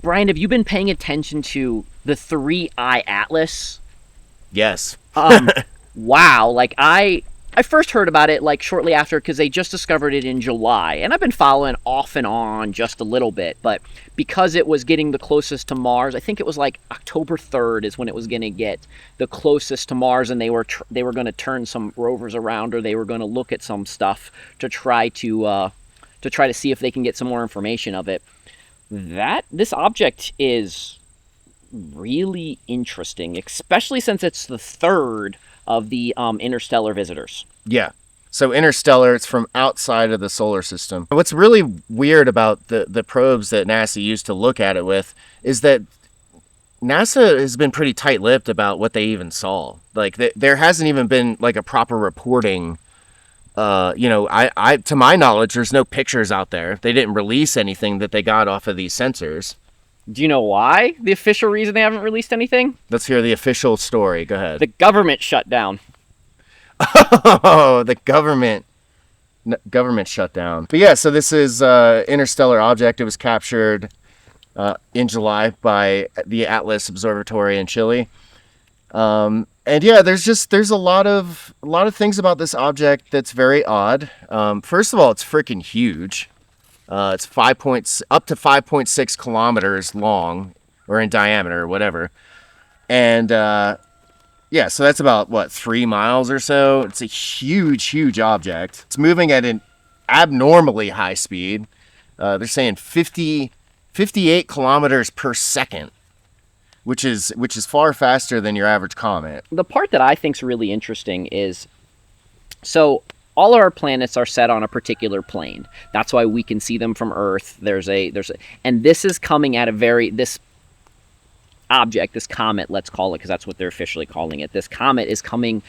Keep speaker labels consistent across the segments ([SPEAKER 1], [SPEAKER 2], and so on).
[SPEAKER 1] Bryan, have you been paying attention to the 3-eye atlas?
[SPEAKER 2] Yes.
[SPEAKER 1] Um, wow. Like I first heard about it like shortly after because they just discovered it in July, and I've been following off and on just a little bit. But because it was getting the closest to Mars, I think it was like October 3rd is when it was going to get the closest to Mars, and they were going to turn some rovers around, or they were going to look at some stuff to try to see if they can get some more information of it. That this object is really interesting, especially since it's the third of the interstellar visitors.
[SPEAKER 2] Yeah. So interstellar, it's from outside of the solar system. What's really weird about the probes that NASA used to look at it with is that NASA has been pretty tight-lipped about what they even saw. Like, there hasn't even been, like, a proper reporting. To my knowledge, there's no pictures out there. They didn't release anything that they got off of these sensors.
[SPEAKER 1] Do you know why? The official reason they haven't released anything?
[SPEAKER 2] Let's hear the official story. Go ahead.
[SPEAKER 1] The government shut down.
[SPEAKER 2] Oh, the government shut down. But yeah, so this is interstellar object. It was captured in July by the Atlas Observatory in Chile. And yeah, there's a lot of things about this object that's very odd. First of all, it's freaking huge. It's up to 5.6 kilometers long, or in diameter, or whatever. And yeah, so that's about 3 miles or so. It's a huge object. It's moving at an abnormally high speed. They're saying 58 kilometers per second, which is far faster than your average comet.
[SPEAKER 1] The part that I think's really interesting is, so all of our planets are set on a particular plane. That's why we can see them from Earth. And this is coming at this object, this comet, let's call it, because that's what they're officially calling it. This comet is coming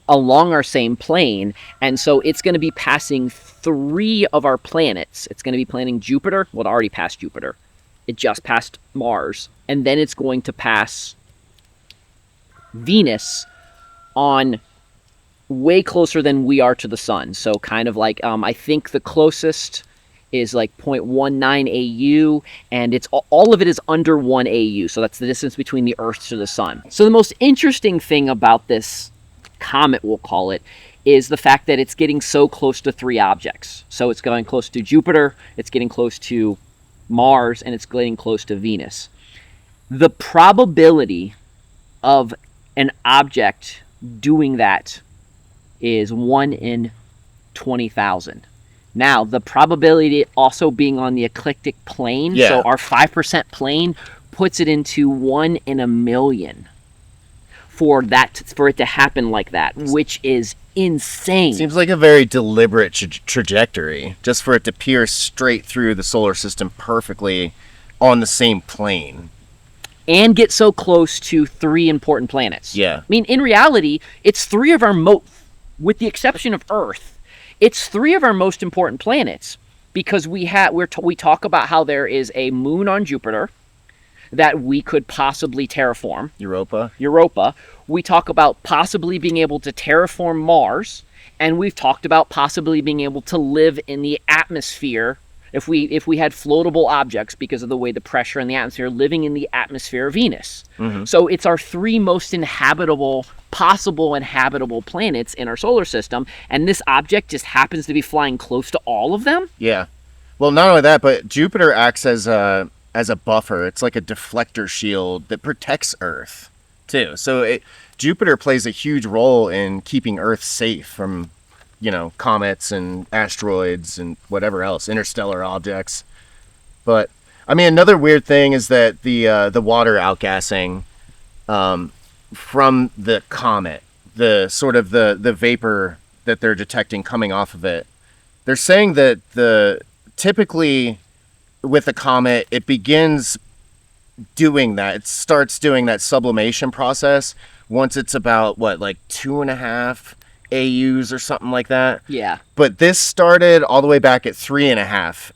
[SPEAKER 1] along our same plane, and so it's going to be passing 3 of our planets. It's going to be planning Jupiter. Well, it already passed Jupiter. It just passed Mars, and then it's going to pass Venus on way closer than we are to the sun. So kind of like, I think the closest is like 0.19 AU, and it's all of it is under 1 AU. So that's the distance between the Earth to the sun. So the most interesting thing about this comet, we'll call it, is the fact that it's getting so close to 3 objects. So it's going close to Jupiter, it's getting close to Mars, and it's getting close to Venus. The probability of an object doing that is 1 in 20,000. Now, the probability also being on the ecliptic plane, so our 5% plane, puts it into 1 in a million for it to happen like that, which is insane.
[SPEAKER 2] Seems like a very deliberate trajectory, just for it to pierce straight through the solar system perfectly on the same plane.
[SPEAKER 1] And get so close to 3 important planets.
[SPEAKER 2] Yeah.
[SPEAKER 1] I mean, in reality, it's 3 of our with the exception of Earth, it's 3 of our most important planets, because we talk about how there is a moon on Jupiter that we could possibly terraform. Europa. We talk about possibly being able to terraform Mars, and we've talked about possibly being able to live in the atmosphere if we had floatable objects because of the way the pressure in the atmosphere, living in the atmosphere of Venus. Mm-hmm. So it's our 3 most possible inhabitable planets in our solar system, and this object just happens to be flying close to all of them.
[SPEAKER 2] Yeah. Well, not only that, but Jupiter acts as a buffer. It's like a deflector shield that protects Earth too. So Jupiter plays a huge role in keeping Earth safe from comets and asteroids and whatever else, interstellar objects. But I mean, another weird thing is that the water outgassing from the comet, the sort of the vapor that they're detecting coming off of it, they're saying that typically with the comet, it begins doing that. It starts doing that sublimation process once it's about 2.5 AUs or something like that.
[SPEAKER 1] Yeah.
[SPEAKER 2] But this started all the way back at 3.5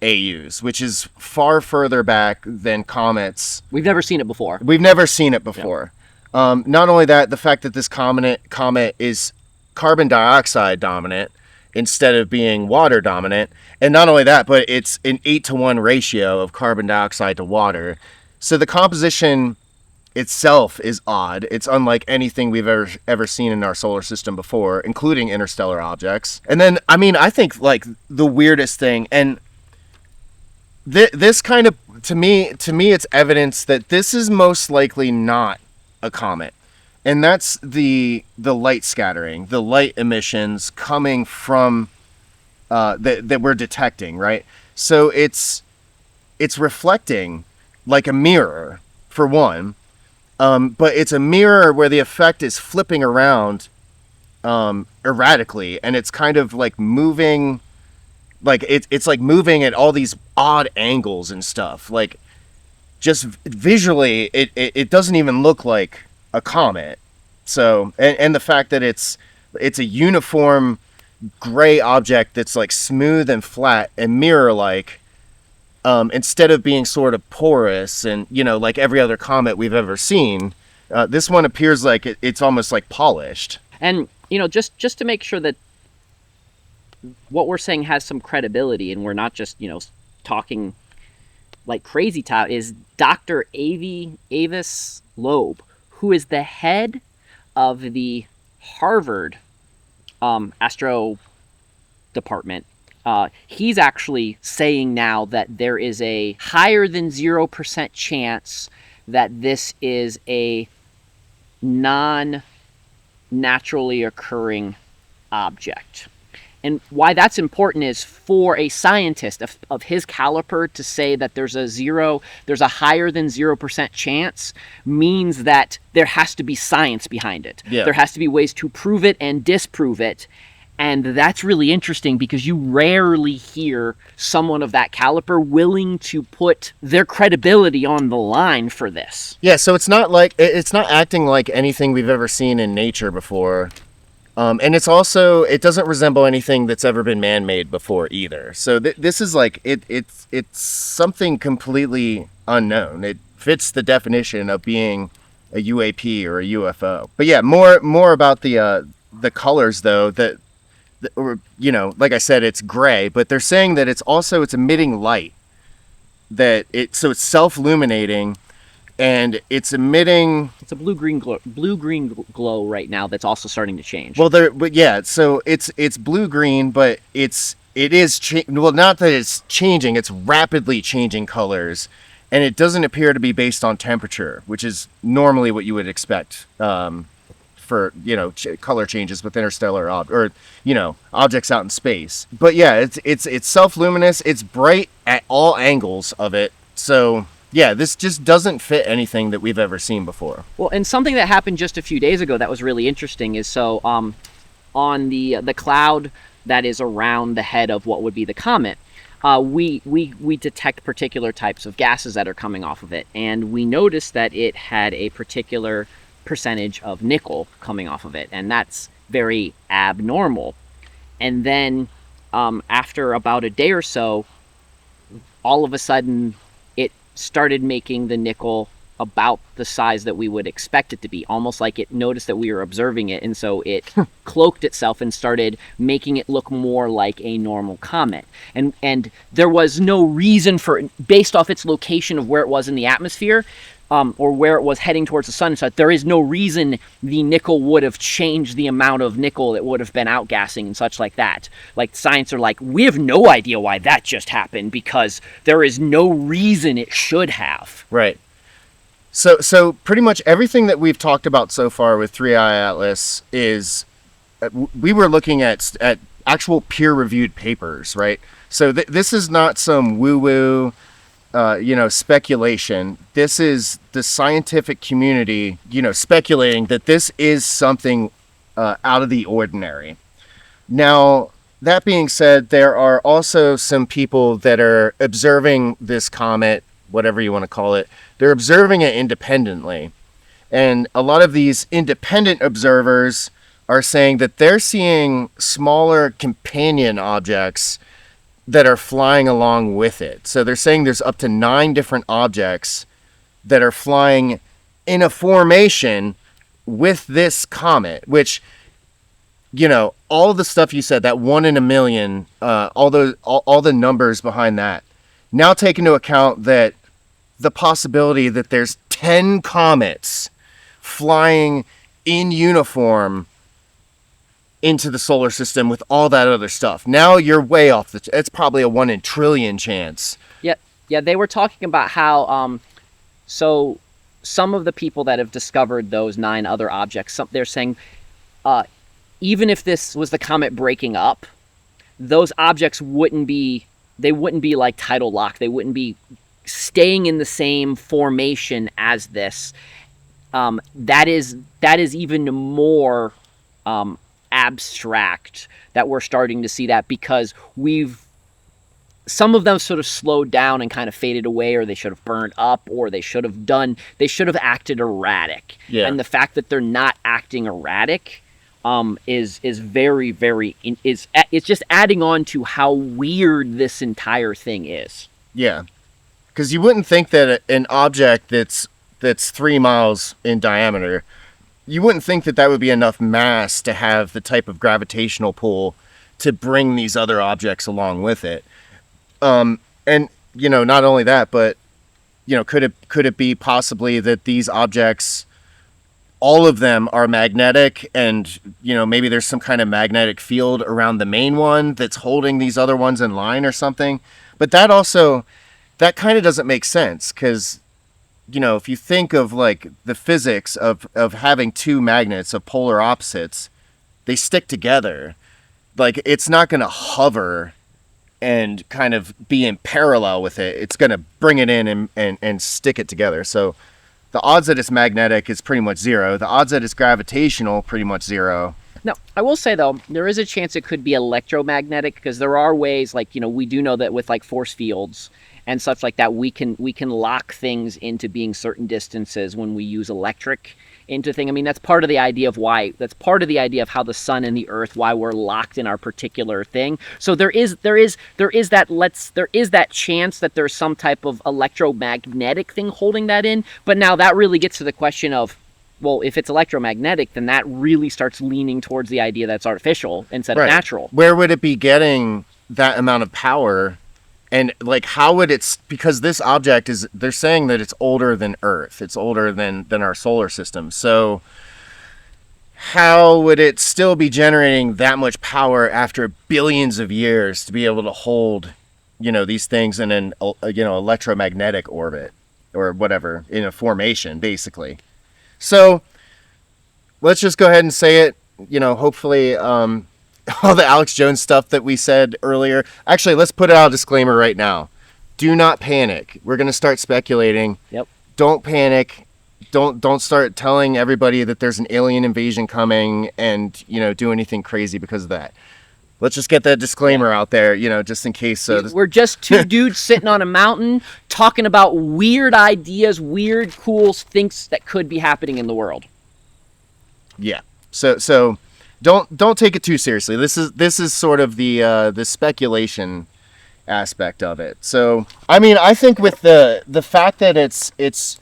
[SPEAKER 2] AUs, which is far further back than comets.
[SPEAKER 1] We've never seen it before.
[SPEAKER 2] Yeah. Not only that, the fact that this comet is carbon dioxide dominant instead of being water dominant. And not only that, but it's an 8-to-1 ratio of carbon dioxide to water. So the composition itself is odd. It's unlike anything we've ever seen in our solar system before, including interstellar objects. And then, I mean, I think like the weirdest thing, and this kind of to me it's evidence that this is most likely not a comet, and that's the light scattering, the light emissions coming from that we're detecting, right? So it's reflecting like a mirror for one, but it's a mirror where the effect is flipping around erratically, and it's kind of like moving, like it's like moving at all these odd angles and stuff. Like just visually, it doesn't even look like a comet. So and the fact that it's a uniform gray object that's like smooth and flat and mirror like, instead of being sort of porous and, you know, like every other comet we've ever seen, this one appears like it's almost like polished.
[SPEAKER 1] And, you know, just to make sure that what we're saying has some credibility and we're not just, you know, talking like crazy talk, is Dr. Avis Loeb, who is the head of the Harvard astro department. He's actually saying now that there is a higher than 0% chance that this is a non-naturally occurring object. And why that's important is for a scientist of his caliber to say that there's a higher than 0% chance means that there has to be science behind it.
[SPEAKER 2] Yeah.
[SPEAKER 1] There has to be ways to prove it and disprove it. And that's really interesting because you rarely hear someone of that caliber willing to put their credibility on the line for this.
[SPEAKER 2] Yeah, so it's not acting like anything we've ever seen in nature before. And it doesn't resemble anything that's ever been man-made before either. So this is like, it's something completely unknown. It fits the definition of being a UAP or a UFO. But yeah, more about the colors though, or, you know, like I said, it's gray, but they're saying that it's emitting light, so it's self-illuminating, and it's emitting.
[SPEAKER 1] It's a blue-green glow right now that's also starting to change.
[SPEAKER 2] Well, so it's blue-green, but it is not that it's changing, it's rapidly changing colors, and it doesn't appear to be based on temperature, which is normally what you would expect. For, you know, color changes with interstellar objects out in space. But yeah, it's self-luminous. It's bright at all angles of it. So yeah, this just doesn't fit anything that we've ever seen before.
[SPEAKER 1] Well, and something that happened just a few days ago that was really interesting is on the cloud that is around the head of what would be the comet, we detect particular types of gases that are coming off of it, and we noticed that it had a particular percentage of nickel coming off of it, and that's very abnormal. And then after about a day or so, all of a sudden it started making the nickel about the size that we would expect it to be, almost like it noticed that we were observing it, and so it cloaked itself and started making it look more like a normal comet. And there was no reason for it, based off its location of where it was in the atmosphere, or where it was heading towards the sun. So there is no reason the nickel would have changed the amount of nickel that would have been outgassing and such like that. Like, science are like, we have no idea why that just happened because there is no reason it should have.
[SPEAKER 2] Right. So pretty much everything that we've talked about so far with 3i Atlas is, we were looking at actual peer-reviewed papers, right? So this is not some woo-woo, speculation. This is the scientific community, speculating that this is something out of the ordinary. Now, that being said, there are also some people that are observing this comet, whatever you want to call it. They're observing it independently. And a lot of these independent observers are saying that they're seeing smaller companion objects that are flying along with it. So they're saying there's up to 9 different objects that are flying in a formation with this comet, which, all the stuff you said, that 1 in a million, all the numbers behind that. Now take into account that the possibility that there's 10 comets flying in uniform into the solar system with all that other stuff. Now you're way off it's probably a 1 in trillion chance.
[SPEAKER 1] Yeah, they were talking about how so some of the people that have discovered those 9 other objects, they're saying even if this was the comet breaking up, those objects wouldn't be like tidal locked. They wouldn't be staying in the same formation as this. That is even more abstract that we're starting to see that, because some of them sort of slowed down and kind of faded away, or they should have burned up, or they should have acted erratic.
[SPEAKER 2] Yeah.
[SPEAKER 1] And the fact that they're not acting erratic is very, very, it's just adding on to how weird this entire thing is.
[SPEAKER 2] Yeah. Because you wouldn't think that an object that's 3 miles in diameter, you wouldn't think that would be enough mass to have the type of gravitational pull to bring these other objects along with it. And not only that, but could it be possibly that these objects, all of them are magnetic, and maybe there's some kind of magnetic field around the main one that's holding these other ones in line or something? But that kind of doesn't make sense, because if you think of like the physics of having 2 magnets of polar opposites, they stick together. Like, it's not going to hover and kind of be in parallel with it. It's going to bring it in and stick it together. So the odds that it's magnetic is pretty much 0. The odds that it's gravitational, pretty much 0.
[SPEAKER 1] Now, I will say, though, there is a chance it could be electromagnetic, because there are ways, like, we do know that with like force fields and such like that, we can lock things into being certain distances when we use electric into thing. I mean, that's part of the idea of how the sun and the earth, why we're locked in our particular thing. So there is that chance that there's some type of electromagnetic thing holding that in. But now that really gets to the question of, well, if it's electromagnetic, then that really starts leaning towards the idea that's artificial instead of natural.
[SPEAKER 2] Where would it be getting that amount of power? And like, how would because this object they're saying that it's older than Earth. It's older than our solar system. So how would it still be generating that much power after billions of years to be able to hold, these things in an, electromagnetic orbit or whatever, in a formation, basically? So let's just go ahead and say it, hopefully, all the Alex Jones stuff that we said earlier. Actually, let's put out a disclaimer right now. Do not panic. We're going to start speculating.
[SPEAKER 1] Yep.
[SPEAKER 2] Don't panic. Don't start telling everybody that there's an alien invasion coming and, do anything crazy because of that. Let's just get that disclaimer out there, just in case.
[SPEAKER 1] We're just 2 dudes sitting on a mountain talking about weird ideas, weird, cool things that could be happening in the world.
[SPEAKER 2] Yeah. So don't take it too seriously. This is sort of the speculation aspect of it. So I mean, I think with the fact that it's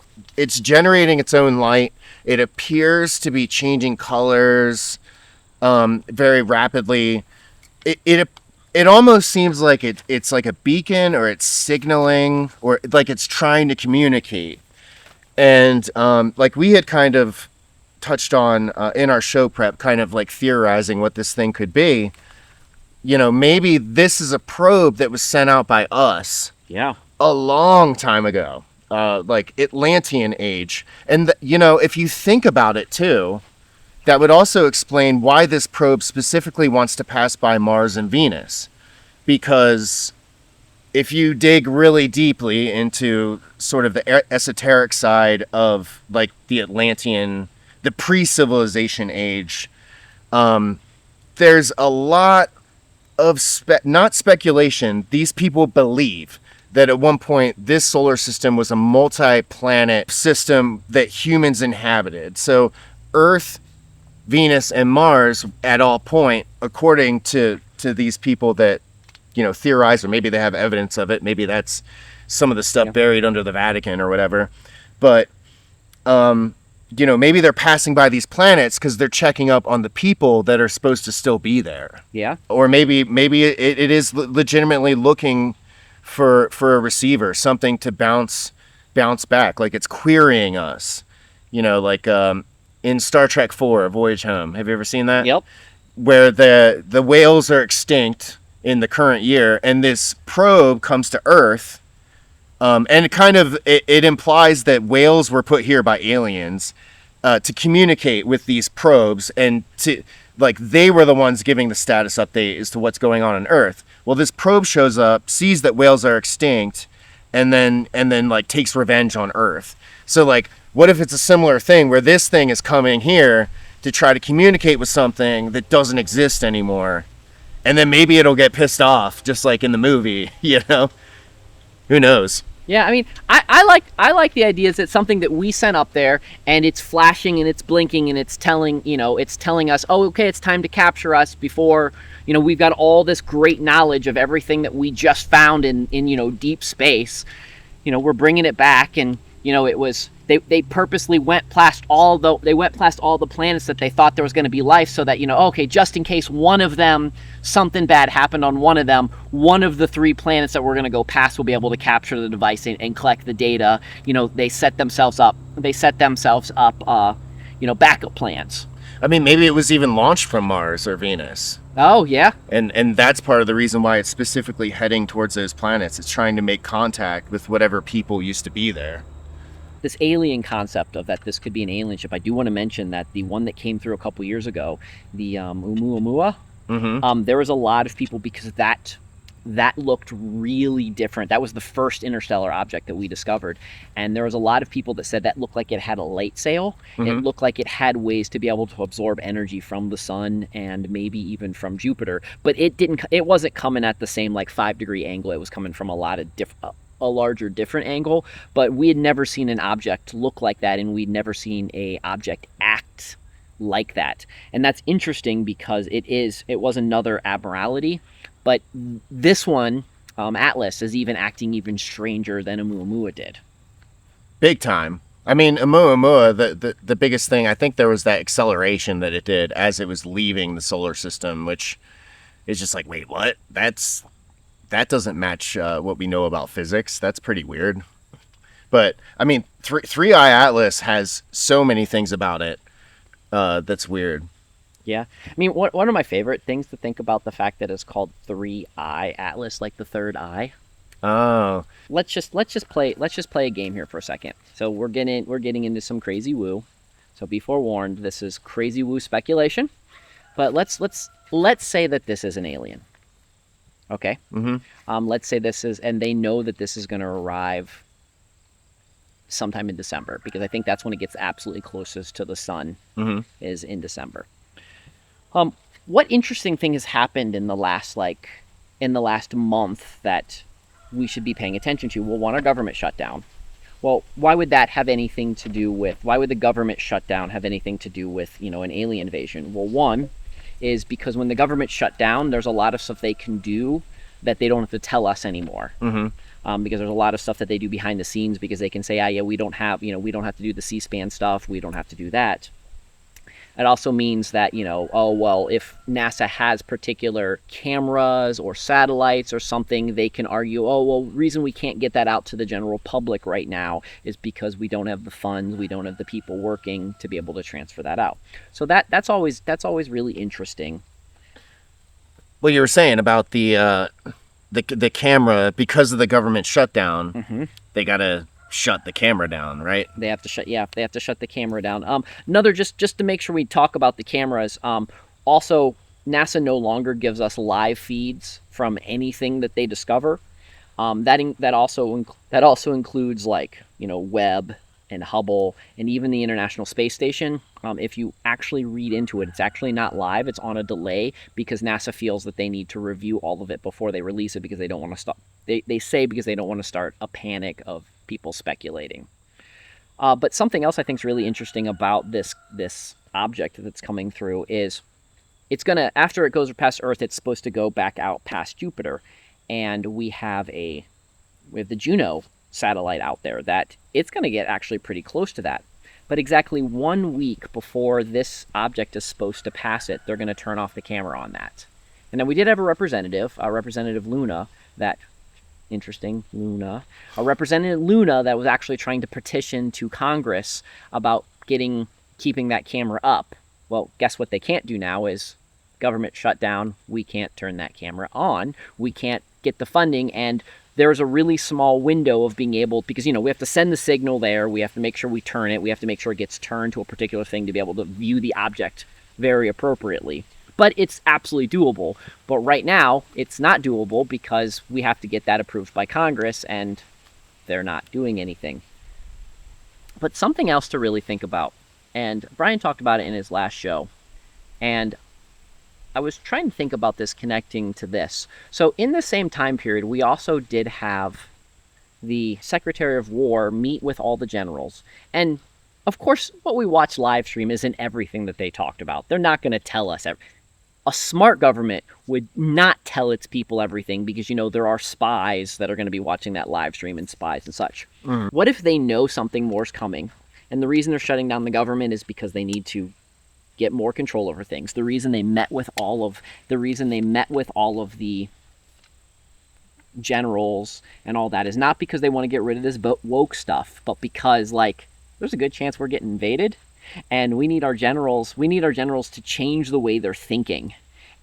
[SPEAKER 2] generating its own light, it appears to be changing colors very rapidly. It almost seems like it's like a beacon, or it's signaling, or like it's trying to communicate. And like we had kind of touched on in our show prep, kind of like theorizing what this thing could be. Maybe this is a probe that was sent out by us a long time ago, like Atlantean age. And if you think about it too, that would also explain why this probe specifically wants to pass by Mars and Venus. Because if you dig really deeply into sort of the esoteric side of like the Atlantean, the pre-civilization age, there's a lot of not speculation. These people believe that at one point this solar system was a multi-planet system that humans inhabited. So Earth, Venus, and Mars at all point, according to these people that theorize, or maybe they have evidence of it. Maybe that's some of the stuff buried under the Vatican or whatever. But maybe they're passing by these planets because they're checking up on the people that are supposed to still be there.
[SPEAKER 1] Yeah.
[SPEAKER 2] Or maybe it is legitimately looking for a receiver, something to bounce bounce back, like it's querying us. You know, like in Star Trek 4, Voyage Home. Have you ever seen that?
[SPEAKER 1] Yep.
[SPEAKER 2] Where the whales are extinct in the current year, and this probe comes to Earth, and it implies that whales were put here by aliens to communicate with these probes, and to like they were the ones giving the status update as to what's going on Earth. Well, this probe shows up, sees that whales are extinct, and then like takes revenge on Earth. So like, what if it's a similar thing where this thing is coming here to try to communicate with something that doesn't exist anymore, and then maybe it'll get pissed off, just like in the movie, you know? Who knows?
[SPEAKER 1] Yeah, I mean, I like the idea is it's something that we sent up there, and it's flashing and it's blinking and it's telling us, oh, okay, it's time to capture us before, we've got all this great knowledge of everything that we just found in deep space. We're bringing it back, and it was they purposely went past all the planets that they thought there was going to be life, so that okay, just in case one of them, something bad happened on one of them, one of the 3 planets that we're going to go past will be able to capture the device and collect the data. They set themselves up backup plans.
[SPEAKER 2] I mean, maybe it was even launched from Mars or Venus.
[SPEAKER 1] Oh yeah.
[SPEAKER 2] And that's part of the reason why it's specifically heading towards those planets. It's trying to make contact with whatever people used to be there.
[SPEAKER 1] This alien concept of that this could be an alien ship, I do want to mention that the one that came through a couple years ago, the Oumuamua, there was a lot of people, because that looked really different. That was the first interstellar object that we discovered, and there was a lot of people that said that looked like it had a light sail. It looked like it had ways to be able to absorb energy from the sun and maybe even from Jupiter, but it wasn't coming at the same like 5-degree angle. It was coming from a larger different angle, but we had never seen an object look like that, and we'd never seen a object act like that. And that's interesting because it was another abnormality, but this one, Atlas, is even acting even stranger than Oumuamua did.
[SPEAKER 2] Big time. I mean, Oumuamua, the biggest thing, I think there was that acceleration that it did as it was leaving the solar system, which is just like, wait, what? That doesn't match what we know about physics. That's pretty weird. But I mean, 3i Atlas has so many things about it that's weird.
[SPEAKER 1] Yeah, I mean, one of my favorite things to think about the fact that it's called 3i Atlas, like the third eye.
[SPEAKER 2] Oh.
[SPEAKER 1] Let's just play a game here for a second. So we're getting into some crazy woo. So be forewarned, this is crazy woo speculation. But let's say that this is an alien. Okay. Let's say this is, and they know that this is going to arrive sometime in December, because I think that's when it gets absolutely closest to the sun, is in December. What interesting thing has happened in the last month that we should be paying attention to? Well, one, our government shut down. Well, why would the government shutdown have anything to do with, an alien invasion? Well, one is because when the government shut down, there's a lot of stuff they can do that they don't have to tell us anymore. Because there's a lot of stuff that they do behind the scenes, because they can say, we don't have to do the C-SPAN stuff. We don't have to do that. It also means that, if NASA has particular cameras or satellites or something, they can argue, the reason we can't get that out to the general public right now is because we don't have the funds, we don't have the people working to be able to transfer that out. So that's always really interesting.
[SPEAKER 2] Well, you were saying about the camera, because of the government shutdown, they gotta shut the camera down, right?
[SPEAKER 1] They have to shut the camera down. Another, just to make sure we talk about the cameras, also NASA no longer gives us live feeds from anything that they discover. That also includes, like, Webb and Hubble and even the International Space Station. If you actually read into it, it's actually not live, it's on a delay, because NASA feels that they need to review all of it before they release it, because they don't want to stop. They say because they don't want to start a panic of people speculating. But something else I think is really interesting about this object that's coming through is it's gonna, after it goes past Earth, it's supposed to go back out past Jupiter, and we have the Juno satellite out there that it's going to get actually pretty close to that. But exactly 1 week before this object is supposed to pass it, they're going to turn off the camera on that. And then we did have a representative Luna, that interesting, Luna, a representative Luna that was actually trying to petition to Congress about keeping that camera up. Well, guess what they can't do now is government shutdown. We can't turn that camera on. We can't get the funding, and there's a really small window of being able, because we have to send the signal there, we have to make sure we turn it, we have to make sure it gets turned to a particular thing to be able to view the object very appropriately. But it's absolutely doable. But right now, it's not doable because we have to get that approved by Congress, and they're not doing anything. But something else to really think about, and Bryan talked about it in his last show, and I was trying to think about this connecting to this. So in the same time period, we also did have the Secretary of War meet with all the generals. And of course, what we watch live stream isn't everything that they talked about. They're not going to tell us a smart government would not tell its people everything because, there are spies that are going to be watching that live stream and spies and such. What if they know something more's coming? And the reason they're shutting down the government is because they need to get more control over things. The reason they met with all of the generals and all that is not because they want to get rid of this woke stuff, but because there's a good chance we're getting invaded, and we need our generals to change the way they're thinking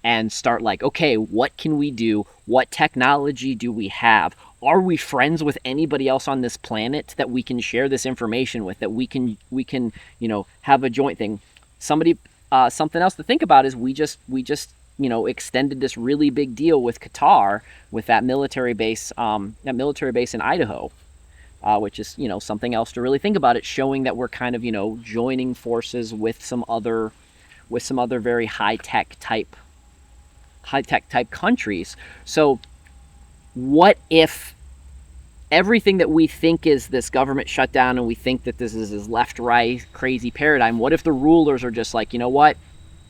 [SPEAKER 1] and start okay, what can we do? What technology do we have? Are we friends with anybody else on this planet that we can share this information with, that we can have a joint thing? Something else to think about is we just extended this really big deal with Qatar with that military base in Idaho, which is something else to really think about. It's showing that we're kind of joining forces with some other very high tech type countries. So what if everything that we think is this government shutdown, and we think that this is this left-right crazy paradigm, what if the rulers are just like, you know what,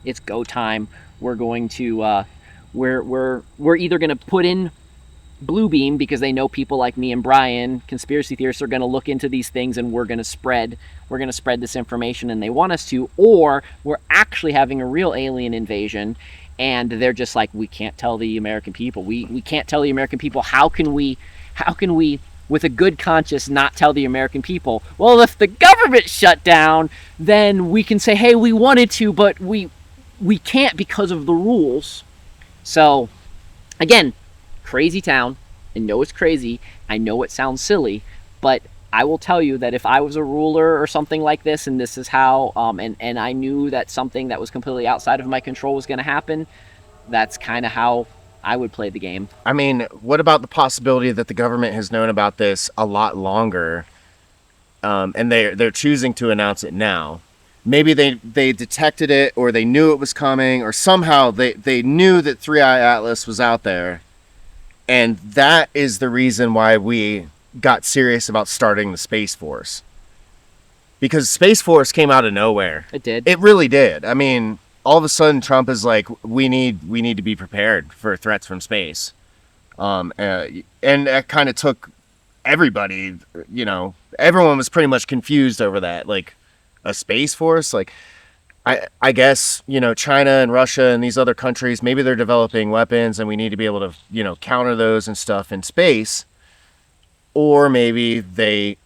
[SPEAKER 1] it's go time. We're going to we're either going to put in blue beam because they know people like me and Bryan, conspiracy theorists, are going to look into these things, and we're going to spread this information, and they want us to, or we're actually having a real alien invasion, and they're just like, we can't tell the American people. We can't tell the American people. How can we with a good conscience not tell the American people? Well, if the government shut down, then we can say, hey, we wanted to, but we can't because of the rules. So again, crazy town. I know it's crazy. I know it sounds silly, but I will tell you that if I was a ruler or something like this, and this is how, and I knew that something that was completely outside of my control was going to happen, that's kind of how I would play the game.
[SPEAKER 2] I mean, what about the possibility that the government has known about this a lot longer, and they're choosing to announce it now? Maybe they detected it, or they knew it was coming, or somehow they knew that 3i Atlas was out there, and that is the reason why we got serious about starting the Space Force. Because Space Force came out of nowhere.
[SPEAKER 1] It did.
[SPEAKER 2] It really did. I mean, all of a sudden Trump is like, we need to be prepared for threats from space. And that kind of took everybody, everyone was pretty much confused over that. Like, a Space Force? Like, I guess, China and Russia and these other countries, maybe they're developing weapons and we need to be able to, counter those and stuff in space. Or maybe they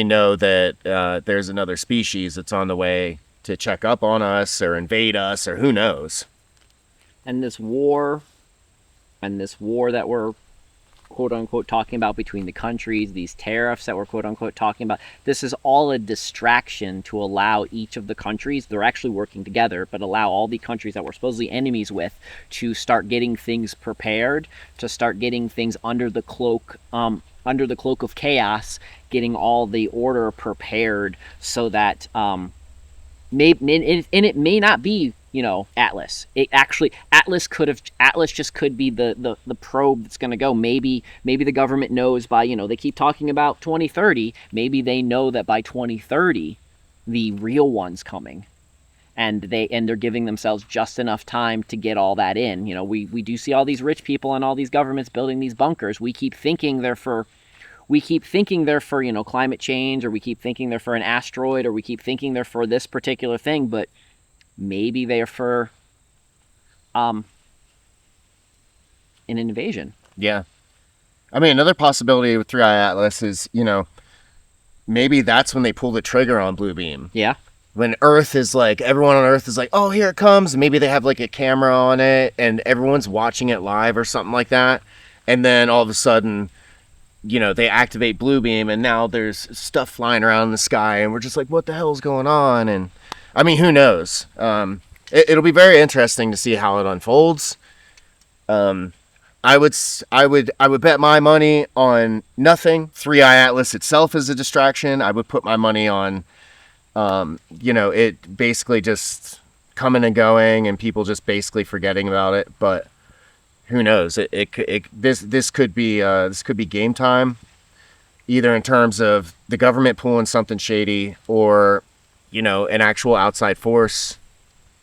[SPEAKER 2] know that there's another species that's on the way to check up on us or invade us, or who knows.
[SPEAKER 1] And this war that we're quote unquote talking about between the countries, these tariffs that we're quote unquote talking about, this is all a distraction to allow each of the countries, they're actually working together, but allow all the countries that we're supposedly enemies with to start getting things prepared, to start getting things under the cloak of chaos, getting all the order prepared, so that it may not be Atlas. Atlas just could be the probe that's going to go. Maybe the government knows by, they keep talking about 2030. Maybe they know that by 2030 the real one's coming, and they're giving themselves just enough time to get all that in. We do see all these rich people and all these governments building these bunkers. We keep thinking they're for climate change, or we keep thinking they're for an asteroid, or we keep thinking they're for this particular thing, but maybe they're for an invasion.
[SPEAKER 2] Yeah. I mean, another possibility with Three Eye Atlas is, maybe that's when they pull the trigger on Bluebeam.
[SPEAKER 1] Yeah.
[SPEAKER 2] When Earth is like, everyone on Earth is like, oh, here it comes. Maybe they have like a camera on it and everyone's watching it live or something like that. And then all of a sudden, they activate Bluebeam and now there's stuff flying around in the sky and we're just like, what the hell is going on? And I mean, who knows? It'll be very interesting to see how it unfolds. I would bet my money on nothing. Three Eye Atlas itself is a distraction. I would put my money on, it basically just coming and going and people just basically forgetting about it. But who knows? This could be game time, either in terms of the government pulling something shady or, an actual outside force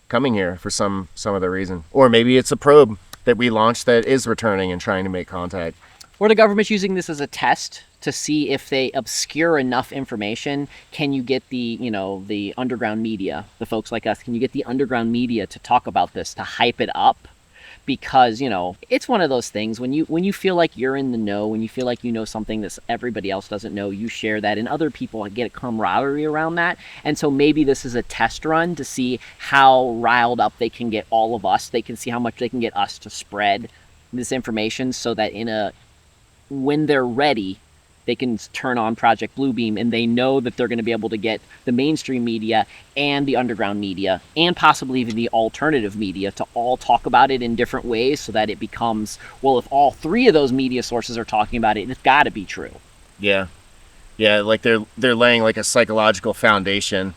[SPEAKER 2] coming here for some other reason, or maybe it's a probe that we launched that is returning and trying to make contact.
[SPEAKER 1] Or the government's using this as a test to see if they obscure enough information. Can you get the underground media, the folks like us, can you get the underground media to talk about this, to hype it up? Because, it's one of those things when you feel like you're in the know, when you feel like you know something that everybody else doesn't know, you share that, and other people get a camaraderie around that. And so maybe this is a test run to see how riled up they can get all of us. They can see how much they can get us to spread this information so that when they're ready, they can turn on Project Bluebeam and they know that they're going to be able to get the mainstream media and the underground media and possibly even the alternative media to all talk about it in different ways so that it becomes, well, if all three of those media sources are talking about it, it's got to be true.
[SPEAKER 2] Yeah. Yeah, like they're laying like a psychological foundation